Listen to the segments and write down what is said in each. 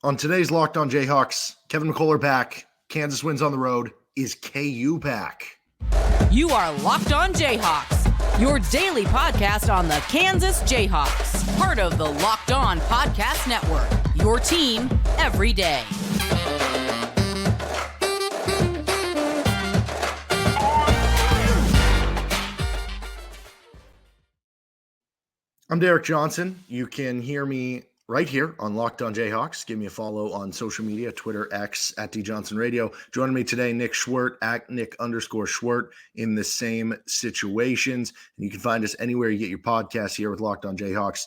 On today's Locked On Jayhawks, Kevin McCullar back. Kansas wins on the road. Is KU back? You are Locked On Jayhawks, your daily podcast on the Kansas Jayhawks, part of the Locked On Podcast Network, your team every day. I'm Derek Johnson. You can hear me right here on Locked On Jayhawks. Give me a follow on social media, Twitter, X, at DJohnsonRadio. Joining me today, Nick Schwert, at Nick_Schwert, in the same situations. And you can find us anywhere you get your podcasts here with Locked On Jayhawks.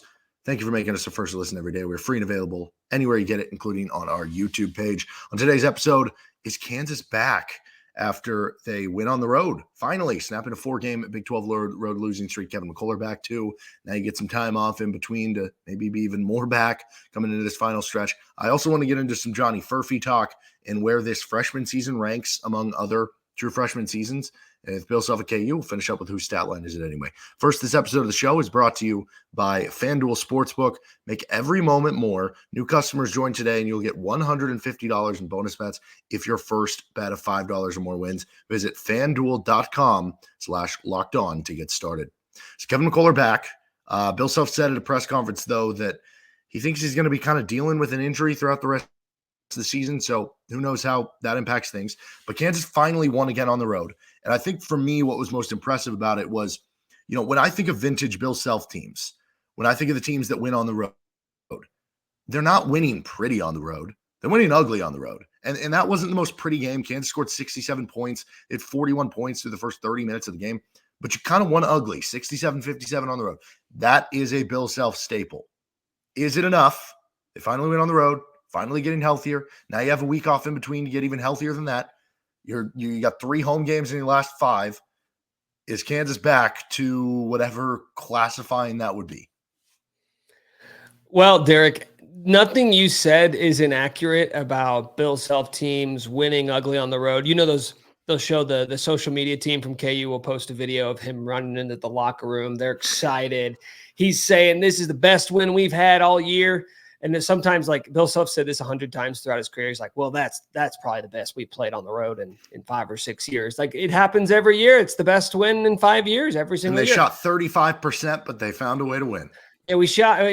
Thank you for making us the first to listen every day. We're free and available anywhere you get it, including on our YouTube page. On today's episode, is Kansas back after they win on the road? Finally, snapping a 4-game Big 12 road losing streak. Kevin McCullar back too. Now you get some time off in between to maybe be even more back coming into this final stretch. I also want to get into some Johnny Furphy talk and where this freshman season ranks among other true freshman seasons. And with Bill Self at KU, we'll finish up with whose stat line is it anyway. First, this episode of the show is brought to you by FanDuel Sportsbook. Make every moment more. New customers join today and you'll get $150 in bonus bets if your first bet of $5 or more wins. Visit FanDuel.com/lockedon to get started. So Kevin McCullar back. Bill Self said at a press conference, though, that he thinks he's going to be kind of dealing with an injury throughout the rest of the season. So who knows how that impacts things. But Kansas finally won again on the road. And I think for me, what was most impressive about it was, when I think of vintage Bill Self teams, when I think of the teams that win on the road, they're not winning pretty on the road. They're winning ugly on the road. And that wasn't the most pretty game. Kansas scored 67 points. It had 41 points through the first 30 minutes of the game. But you kind of won ugly, 67-57 on the road. That is a Bill Self staple. Is it enough? They finally went on the road, finally getting healthier. Now you have a week off in between to get even healthier than that. You got 3 home games in your last 5. Is Kansas back to whatever classifying that would be? Well, Derek, nothing you said is inaccurate about Bill Self teams winning ugly on the road. They'll show the social media team from KU will post a video of him running into the locker room. They're excited. He's saying this is the best win we've had all year. And then sometimes, like Bill Self said this 100 times throughout his career, he's like, well, that's probably the best we played on the road in 5 or 6 years. Like, it happens every year. It's the best win in 5 years, every single year. And they shot 35%, but they found a way to win. Yeah,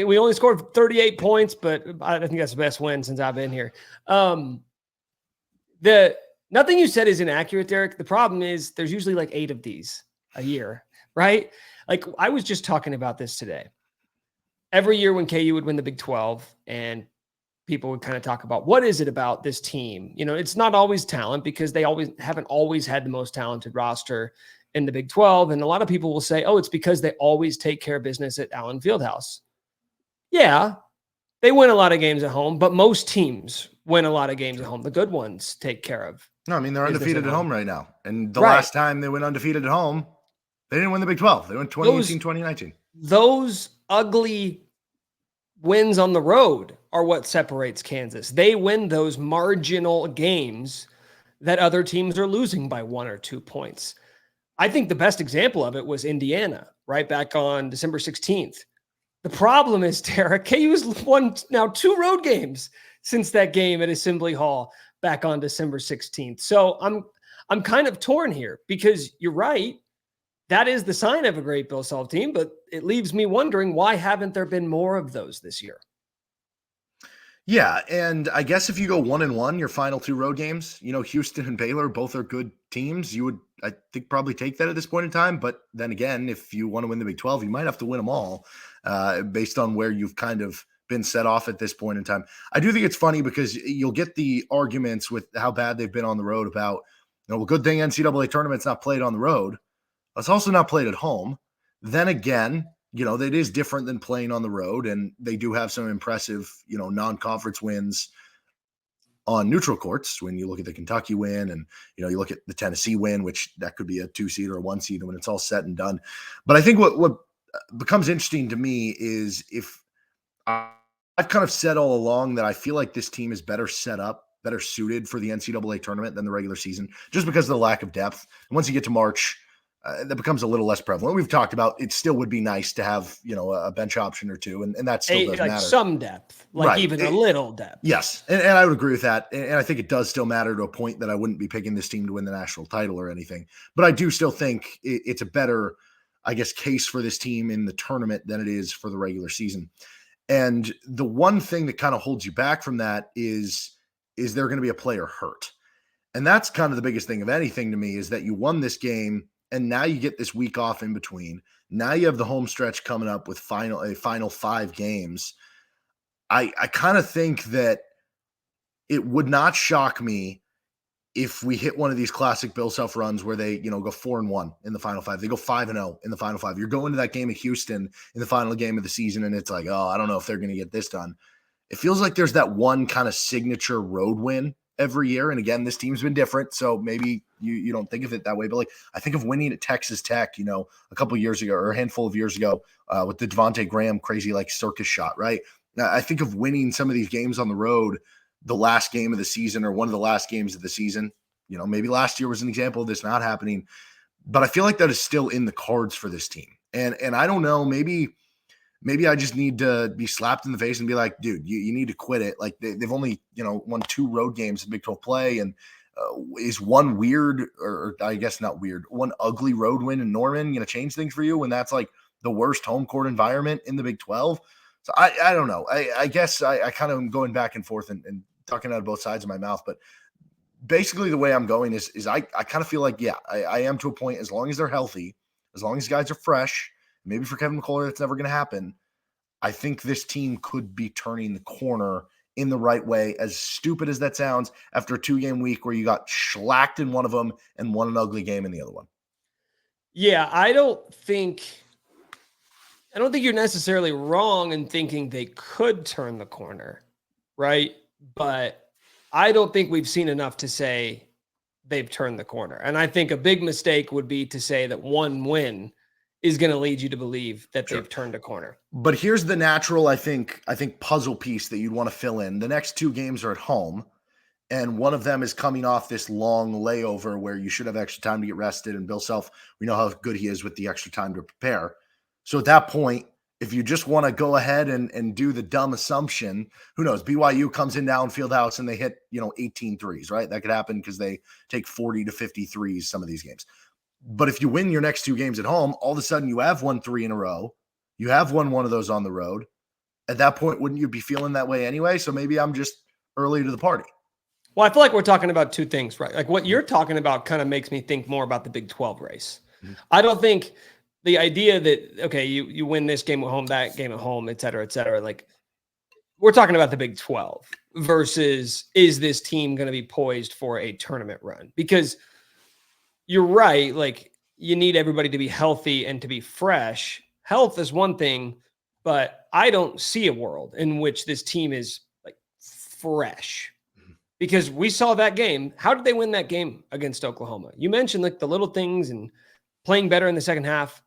we only scored 38 points, but I think that's the best win since I've been here. Nothing you said is inaccurate, Derek. The problem is there's usually like 8 of these a year, right? Like, I was just talking about this today. Every year when KU would win the Big 12 and people would kind of talk about what is it about this team? It's not always talent because they haven't always had the most talented roster in the Big 12. And a lot of people will say, oh, it's because they always take care of business at Allen Fieldhouse. Yeah, they win a lot of games at home, but most teams win a lot of games at home. The good ones take care of. No, I mean, they're undefeated at home right now. And the last time they went undefeated at home, they didn't win the Big 12. They went 2018, 2019. Those ugly wins on the road are what separates Kansas. They win those marginal games that other teams are losing by 1 or 2 points. I think the best example of it was Indiana, right back on December 16th. The problem is, Derek, KU has won now 2 road games since that game at Assembly Hall back on December 16th. So I'm kind of torn here because you're right. That is the sign of a great Bill Self team, but it leaves me wondering, why haven't there been more of those this year? Yeah, and I guess if you go 1-1, your final 2 road games, Houston and Baylor, both are good teams. You would, I think, probably take that at this point in time. But then again, if you want to win the Big 12, you might have to win them all based on where you've kind of been set off at this point in time. I do think it's funny because you'll get the arguments with how bad they've been on the road about, well, good thing NCAA tournament's not played on the road. It's also not played at home. Then again, it is different than playing on the road, and they do have some impressive, non-conference wins on neutral courts. When you look at the Kentucky win and, you look at the Tennessee win, which that could be a 2-seed or a 1-seed when it's all said and done. But I think what becomes interesting to me is if I've kind of said all along that I feel like this team is better set up, better suited for the NCAA tournament than the regular season, just because of the lack of depth. And once you get to March, that becomes a little less prevalent. We've talked about it still would be nice to have, a bench option or two, and that still does matter. Some depth, like even a little depth. Yes, and I would agree with that. And I think it does still matter to a point that I wouldn't be picking this team to win the national title or anything. But I do still think it's a better, I guess, case for this team in the tournament than it is for the regular season. And the one thing that kind of holds you back from that is there going to be a player hurt? And that's kind of the biggest thing of anything to me, is that you won this game and now you get this week off in between. Now you have the home stretch coming up with a final 5 games. I kind of think that it would not shock me if we hit one of these classic Bill Self runs where they, go 4-1 in the final 5. They go 5-0 in the final 5. You're going to that game at Houston in the final game of the season, and it's like, oh, I don't know if they're going to get this done. It feels like there's that one kind of signature road win every year. And again, this team's been different, so maybe you don't think of it that way. But like, I think of winning at Texas Tech, a couple of years ago or a handful of years ago with the Devontae Graham crazy like circus shot, right? Now, I think of winning some of these games on the road, the last game of the season or one of the last games of the season. Maybe last year was an example of this not happening, but I feel like that is still in the cards for this team. And I don't know, maybe I just need to be slapped in the face and be like, dude, you need to quit it. Like they've only, won 2 road games in Big 12 play. And is one weird, or I guess not weird, one ugly road win in Norman going to change things for you when that's like the worst home court environment in the Big 12? So I don't know. I guess I kind of am going back and forth and talking out of both sides of my mouth, but basically the way I'm going is I kind of feel like, yeah, I am to a point, as long as they're healthy, as long as guys are fresh, maybe for Kevin McCullar, that's never going to happen. I think this team could be turning the corner in the right way, as stupid as that sounds, after a 2-game week where you got shellacked in one of them and won an ugly game in the other one. Yeah, I don't think you're necessarily wrong in thinking they could turn the corner, right? But I don't think we've seen enough to say they've turned the corner. And I think a big mistake would be to say that one win is going to lead you to believe that they've turned a corner. But here's the natural, I think puzzle piece that you'd want to fill in. The next 2 games are at home, and one of them is coming off this long layover where you should have extra time to get rested. And Bill Self, we know how good he is with the extra time to prepare. So at that point, if you just want to go ahead and do the dumb assumption, who knows, BYU comes in down Fieldhouse and they hit, 18 threes, right? That could happen because they take 40 to 50 threes some of these games. But if you win your next 2 games at home, all of a sudden you have won 3 in a row. You have won one of those on the road. At that point, wouldn't you be feeling that way anyway? So maybe I'm just early to the party. Well, I feel like we're talking about 2 things, right? Like what you're talking about kind of makes me think more about the Big 12 race. Mm-hmm. I don't think the idea that, okay, you win this game at home, that game at home, et cetera, like we're talking about the Big 12 versus is this team going to be poised for a tournament run? Because you're right. Like you need everybody to be healthy and to be fresh. Health is one thing, but I don't see a world in which this team is like fresh, because we saw that game. How did they win that game against Oklahoma? You mentioned like the little things and playing better in the second half.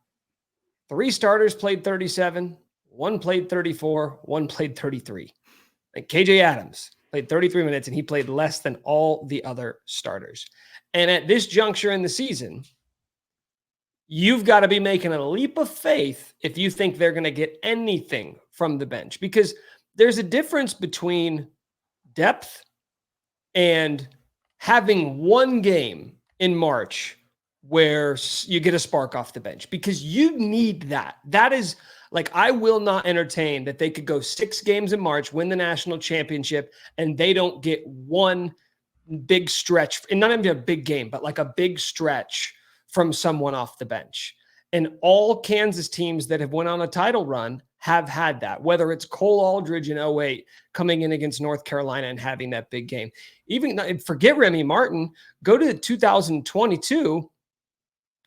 3 starters played 37, 1 played 34, 1 played 33. Like KJ Adams played 33 minutes and he played less than all the other starters. And at this juncture in the season, you've got to be making a leap of faith if you think they're going to get anything from the bench, because there's a difference between depth and having one game in March where you get a spark off the bench, because you need that. That is like, I will not entertain that they could go 6 games in March, win the national championship, and they don't get one big stretch, and not even a big game, but like a big stretch from someone off the bench. And all Kansas teams that have went on a title run have had that, whether it's Cole Aldridge in 08 coming in against North Carolina and having that big game. Even forget Remy Martin, go to 2022.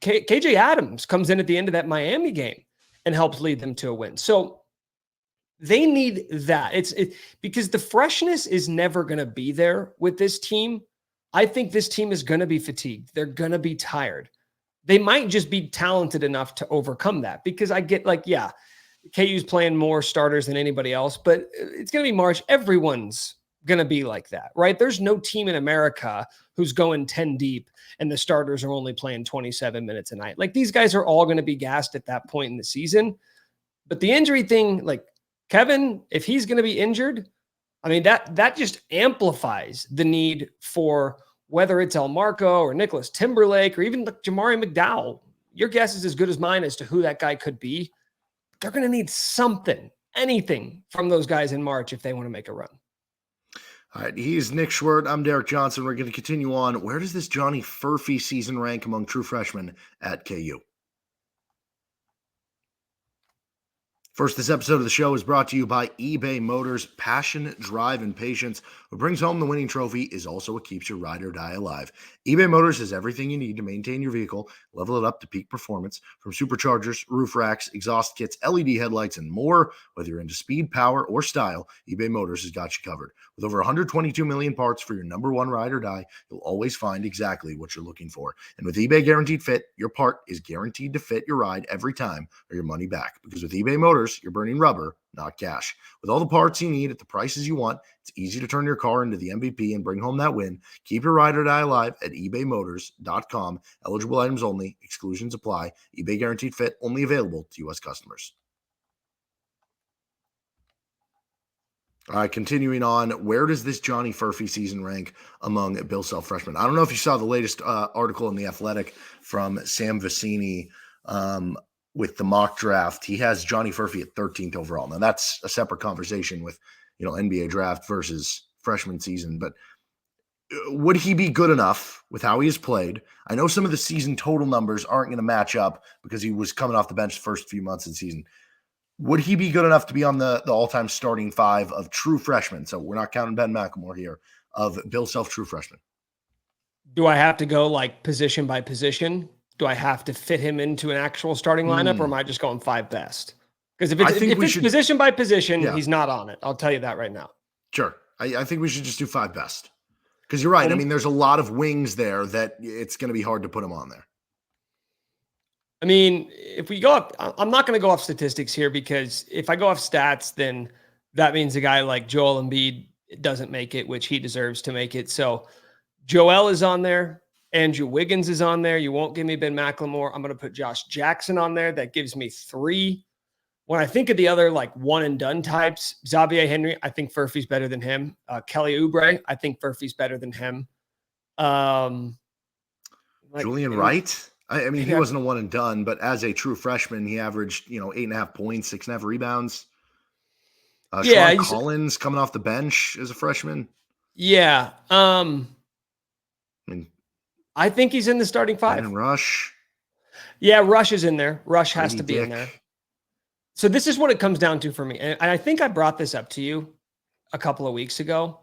KJ Adams comes in at the end of that Miami game and helps lead them to a win. So they need that. It's because the freshness is never going to be there with this team. I think this team is going to be fatigued. They're going to be tired. They might just be talented enough to overcome that, because I get like, yeah, KU's playing more starters than anybody else, but it's going to be March. Everyone's going to be like that, right? There's no team in America who's going 10 deep and the starters are only playing 27 minutes a night. Like, these guys are all going to be gassed at that point in the season. But the injury thing, like Kevin, if he's going to be injured, I mean, that just amplifies the need for, whether it's El Marco or Nicholas Timberlake or even Jamari McDowell. Your guess is as good as mine as to who that guy could be. They're going to need something, anything from those guys in March if they want to make a run. All right, he's Nick Schwert. I'm Derek Johnson. We're going to continue on. Where does this Johnny Furphy season rank among true freshmen at KU? First, this episode of the show is brought to you by eBay Motors. Passion, drive, and patience. What brings home the winning trophy is also what keeps your ride or die alive. eBay Motors has everything you need to maintain your vehicle, level it up to peak performance, from superchargers, roof racks, exhaust kits, LED headlights, and more. Whether you're into speed, power, or style, eBay Motors has got you covered. With over 122 million parts for your number one ride or die, you'll always find exactly what you're looking for. And with eBay Guaranteed Fit, your part is guaranteed to fit your ride every time or your money back. Because with eBay Motors, you're burning rubber, not cash. With all the parts you need at the prices you want, it's easy to turn your car into the MVP and bring home that win. Keep your ride or die alive at ebaymotors.com. Eligible items only. Exclusions apply. eBay Guaranteed Fit only available to U.S. customers. All right, continuing on, where does this Johnny Furphy season rank among Bill Self freshmen? I don't know if you saw the latest article in The Athletic from Sam Vecini with the mock draft. He has Johnny Furphy at 13th overall. Now, that's a separate conversation with, NBA draft versus freshman season, but would he be good enough with how he has played? I know some of the season total numbers aren't going to match up because he was coming off the bench the first few months of the season. Would he be good enough to be on the all-time starting five of true freshmen? So we're not counting Ben McLemore here, of Bill Self true freshmen. Do I have to go like position by position? Do I have to fit him into an actual starting lineup, or am I just going five best? Because if it's position by position, he's not on it. I'll tell you that right now. Sure. I think we should just do five best. Because you're right. I mean, there's a lot of wings there that it's going to be hard to put him on there. I mean, if we go up, I'm not going to go off statistics here, because if I go off stats, then that means a guy like Joel Embiid doesn't make it, which he deserves to make it. So Joel is on there. Andrew Wiggins is on there. You won't give me Ben McLemore. I'm going to put Josh Jackson on there. That gives me 3. When I think of the other like one and done types, Xavier Henry, I think Furphy's better than him. Kelly Oubre, I think Furphy's better than him. Julian Wright. I mean, he wasn't a one and done, but as a true freshman, he averaged, 8.5 points, 6.5 rebounds. Sean Collins coming off the bench as a freshman. Yeah. I think he's in the starting 5. And Rush. Yeah, Rush is in there. Rush has to be Dick. in there. So this is what it comes down to for me. And I think I brought this up to you a couple of weeks ago.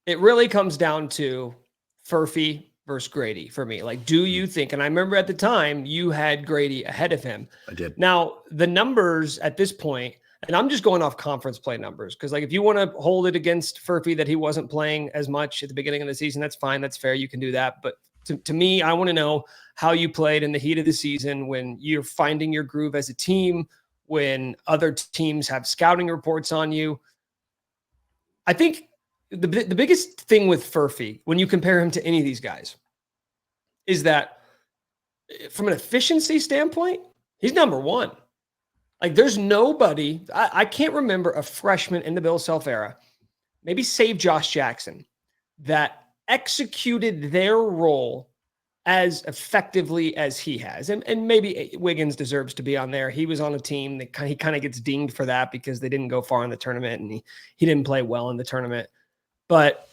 It really comes down to Furphy versus Grady for me. Like, do you think, and I remember at the time you had Grady ahead of him. I did. Now, the numbers at this point, and I'm just going off conference play numbers, because like if you want to hold it against Furphy that he wasn't playing as much at the beginning of the season, that's fine. That's fair. You can do that. But to me, I want to know how you played in the heat of the season, when you're finding your groove as a team, when other teams have scouting reports on you. I think the biggest thing with Furphy, when you compare him to any of these guys, is that from an efficiency standpoint, he's number 1. Like, there's nobody, I can't remember a freshman in the Bill Self era, maybe save Josh Jackson, that executed their role as effectively as he has. And maybe Wiggins deserves to be on there. He was on a team that he kind of gets dinged for that because they didn't go far in the tournament, and he didn't play well in the tournament. But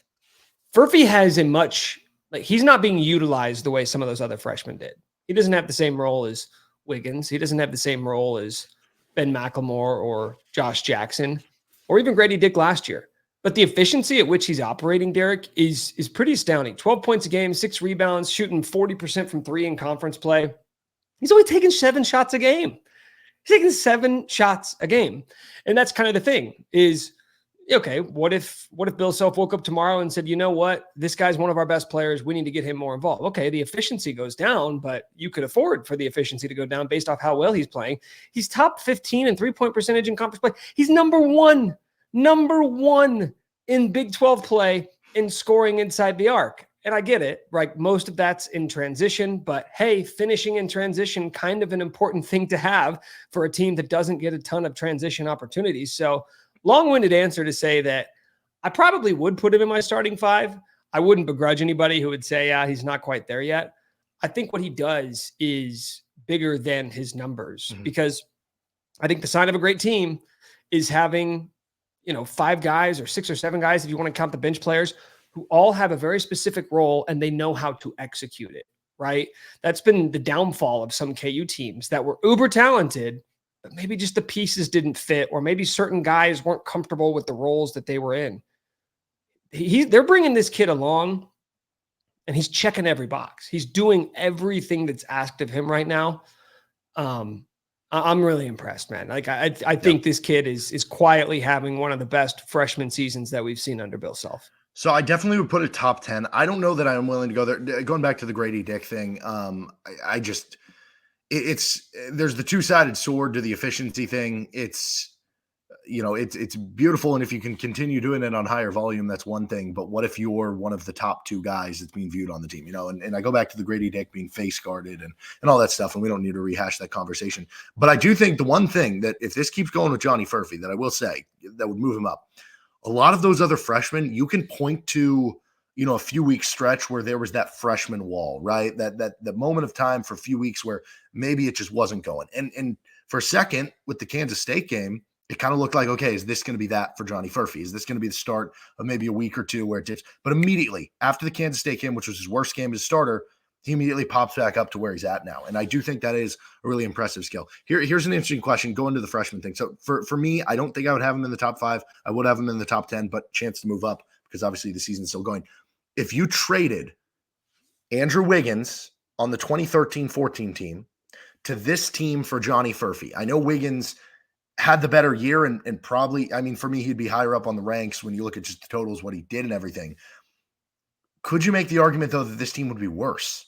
Furphy has a much, like, he's not being utilized the way some of those other freshmen did. He doesn't have the same role as Wiggins. He doesn't have the same role as Ben McLemore or Josh Jackson or even Grady Dick last year. But the efficiency at which he's operating, Derek, is pretty astounding. 12 points a game, 6 rebounds, shooting 40% from 3 in conference play. He's only taking 7 shots a game. He's taking 7 shots a game. And that's kind of the thing is, okay, what if Bill Self woke up tomorrow and said, you know what, this guy's one of our best players. We need to get him more involved. Okay, the efficiency goes down, but you could afford for the efficiency to go down based off how well he's playing. He's top 15 in 3-point percentage in conference play. He's number one in Big 12 play in scoring inside the arc. And I get it, right? Most of that's in transition, but hey, finishing in transition, kind of an important thing to have for a team that doesn't get a ton of transition opportunities. So long-winded answer to say that I probably would put him in my starting five. I wouldn't begrudge anybody who would say, yeah, he's not quite there yet. I think what he does is bigger than his numbers, because I think the sign of a great team is having, 5 guys or 6 or 7 guys, if you want to count the bench players, who all have a very specific role and they know how to execute it, right? That's been the downfall of some KU teams that were uber talented, but maybe just the pieces didn't fit, or maybe certain guys weren't comfortable with the roles that they were in. They're bringing this kid along and he's checking every box. He's doing everything that's asked of him right now. I'm really impressed, man. Like I think this kid is quietly having one of the best freshman seasons that we've seen under Bill Self. So I definitely would put it top 10. I don't know that I'm willing to go there. Going back to the Grady Dick thing, there's the two-sided sword to the efficiency thing. It's beautiful, and if you can continue doing it on higher volume, that's one thing. But what if you're one of the top 2 guys that's being viewed on the team? And I go back to the Grady Dick being face guarded and all that stuff, and we don't need to rehash that conversation. But I do think the one thing that if this keeps going with Johnny Furphy, that I will say that would move him up. A lot of those other freshmen, you can point to, a few week stretch where there was that freshman wall, right? That moment of time for a few weeks where maybe it just wasn't going. And for a second with the Kansas State game, it kind of looked like, okay, is this going to be that for Johnny Furphy? Is this going to be the start of maybe a week or two where it dips? But immediately after the Kansas State game, which was his worst game as a starter, he immediately pops back up to where he's at now. And I do think that is a really impressive skill. Here's an interesting question going to the freshman thing. So for me, I don't think I would have him in the top 5. I would have him in the top 10, but chance to move up because obviously the season's still going. If you traded Andrew Wiggins on the 2013-14 team to this team for Johnny Furphy, I know Wiggins had the better year and probably, for me, he'd be higher up on the ranks when you look at just the totals, what he did and everything. Could you make the argument, though, that this team would be worse?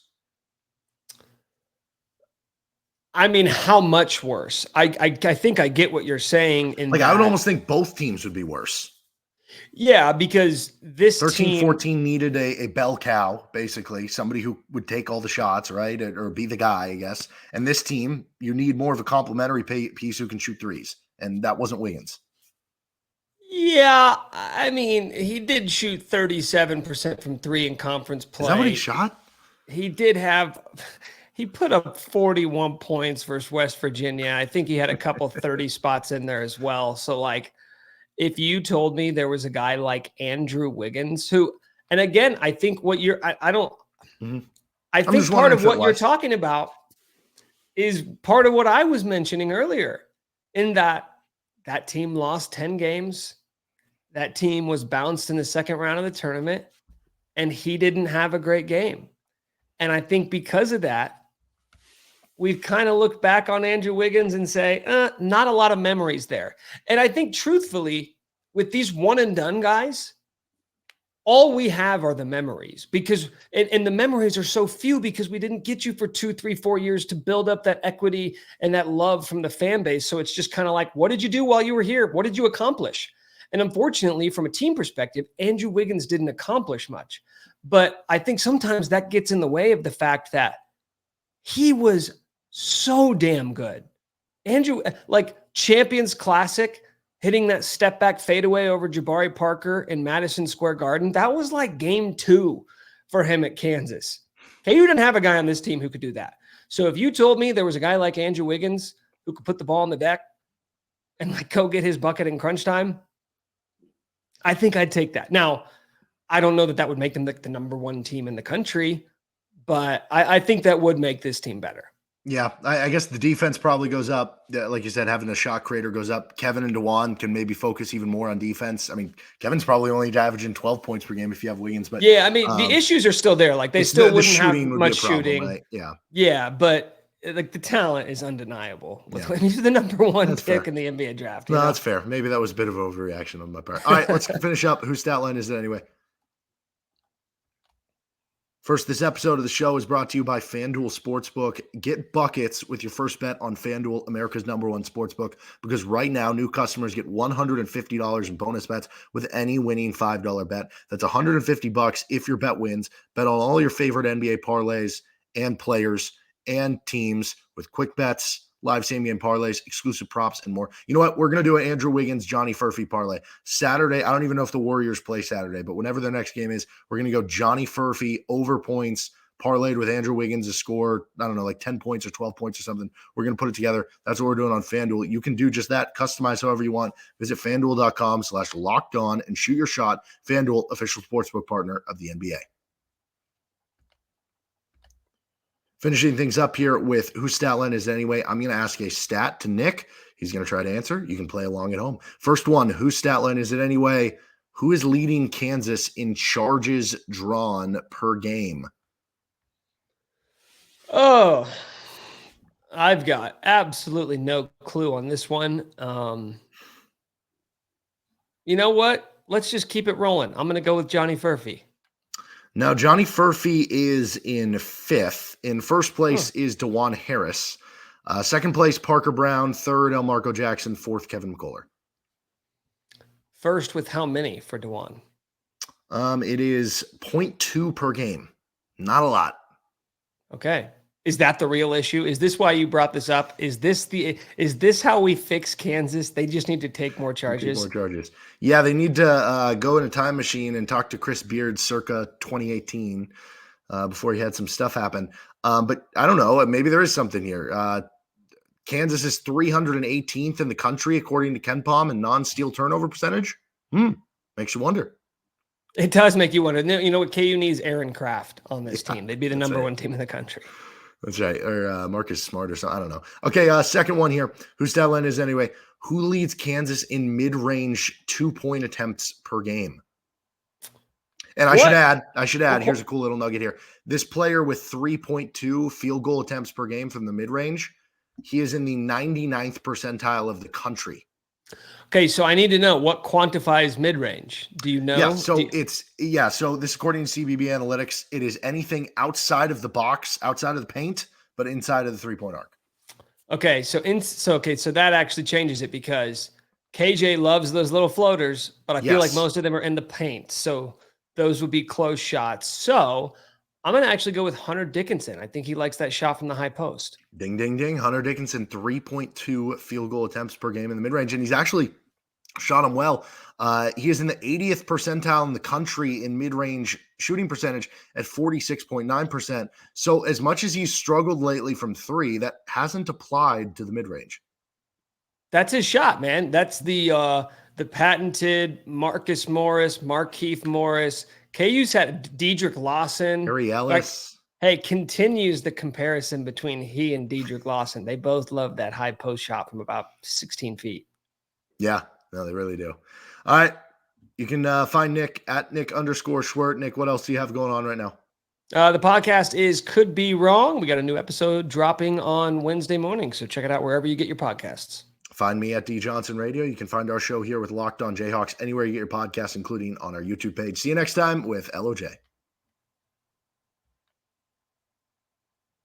How much worse? I think I get what you're saying. I would almost think both teams would be worse. Yeah, because this 13-14 needed a bell cow, basically, somebody who would take all the shots, right, or be the guy, I guess. And this team, you need more of a complementary piece who can shoot threes, and that wasn't Wiggins. Yeah, he did shoot 37% from 3 in conference play. Is that what he shot? He did have. He put up 41 points versus West Virginia. I think he had a couple 30 spots in there as well. So, if you told me there was a guy like Andrew Wiggins who, and again, I think what you're, I think part of what you're talking about is part of what I was mentioning earlier, in that team lost 10 games. That team was bounced in the second round of the tournament, and he didn't have a great game. And I think because of that, we've kind of looked back on Andrew Wiggins and say, not a lot of memories there. And I think truthfully, with these one and done guys, all we have are the memories, because, and the memories are so few because we didn't get you for 2, 3, 4 years to build up that equity and that love from the fan base. So it's just kind of like, what did you do while you were here? What did you accomplish? And unfortunately, from a team perspective, Andrew Wiggins didn't accomplish much. But I think sometimes that gets in the way of the fact that he was so damn good. Andrew, Champions Classic, hitting that step back fadeaway over Jabari Parker in Madison Square Garden, that was like game 2 for him at Kansas. KU didn't have a guy on this team who could do that. So if you told me there was a guy like Andrew Wiggins who could put the ball on the deck and go get his bucket in crunch time, I think I'd take that. Now, I don't know that would make them the number 1 team in the country, but I think that would make this team better. Yeah, I guess the defense probably goes up. Like you said, having a shot creator goes up. Kevin and Dajuan can maybe focus even more on defense. Kevin's probably only averaging 12 points per game if you have Wiggins. But yeah, the issues are still there. They still wouldn't have much shooting. Right? Yeah. Yeah, but the talent is undeniable. Yeah. He's the number 1 pick in the NBA draft. No, that's fair. Maybe that was a bit of overreaction on my part. All right, let's finish up. Whose stat line is it anyway? First, this episode of the show is brought to you by FanDuel Sportsbook. Get buckets with your first bet on FanDuel, America's #1 sportsbook, because right now new customers get $150 in bonus bets with any winning $5 bet. That's $150 if your bet wins. Bet on all your favorite NBA parlays and players and teams with quick bets, live same-game parlays, exclusive props, and more. You know what? We're going to do an Andrew Wiggins, Johnny Furphy parlay. Saturday, I don't even know if the Warriors play Saturday, but whenever their next game is, we're going to go Johnny Furphy over points, parlayed with Andrew Wiggins to score, I don't know, like 10 points or 12 points or something. We're going to put it together. That's what we're doing on FanDuel. You can do just that, customize however you want. Visit FanDuel.com/lockedon and shoot your shot. FanDuel, official sportsbook partner of the NBA. Finishing things up here with whose stat line is it anyway? I'm going to ask a stat to Nick. He's going to try to answer. You can play along at home. First one, whose stat line is it anyway? Who is leading Kansas in charges drawn per game? Oh, I've got absolutely no clue on this one. You know what? Let's just keep it rolling. I'm going to go with Johnny Furphy. Now, Johnny Furphy is in 5th. In first place is Dajuan Harris. Second place, Parker Brown. Third, Elmarco Jackson. Fourth, Kevin McCullar. First with how many for Dajuan? It is 0.2 per game. Not a lot. Okay. Is that the real issue? Is this why you brought this up? Is this how we fix Kansas? They just need to take more charges. More charges. Yeah, they need to go in a time machine and talk to Chris Beard circa 2018 before he had some stuff happen. But I don't know. Maybe there is something here. Kansas is 318th in the country according to KenPom in non-steal turnover percentage. Makes you wonder. It does make you wonder. You know what? KU needs Aaron Kraft on this team. They'd be the number one team in the country. That's right. Or Marcus Smart or something. I don't know. Okay, second one here. Whose stat line is anyway? Who leads Kansas in mid-range 2-point attempts per game? And I should add, here's a cool little nugget here. This player with 3.2 field goal attempts per game from the mid-range, he is in the 99th percentile of the country. Okay, so I need to know what quantifies mid-range. Do you know? Yeah, so so this according to CBB Analytics, it is anything outside of the box, outside of the paint, but inside of the three-point arc. Okay, so that actually changes it because KJ loves those little floaters, but I feel like most of them are in the paint. So those would be close shots. So I'm going to actually go with Hunter Dickinson. I think he likes that shot from the high post. Ding, ding, ding. Hunter Dickinson, 3.2 field goal attempts per game in the mid-range, and he's actually shot him well. He is in the 80th percentile in the country in mid-range shooting percentage at 46.9%. So as much as he's struggled lately from three, that hasn't applied to the mid-range. That's his shot, man. That's the patented Marcus Morris, Markeith Morris. KU's had Dedrick Lawson. Harry Ellis. Continues the comparison between he and Dedrick Lawson. They both love that high post shot from about 16 feet. Yeah, no, they really do. All right. You can find Nick at Nick_Schwert. Nick, what else do you have going on right now? The podcast is Could Be Wrong. We got a new episode dropping on Wednesday morning, so check it out wherever you get your podcasts. Find me at D Johnson Radio. You can find our show here with Locked On Jayhawks anywhere you get your podcasts, including on our YouTube page. See you next time with LOJ.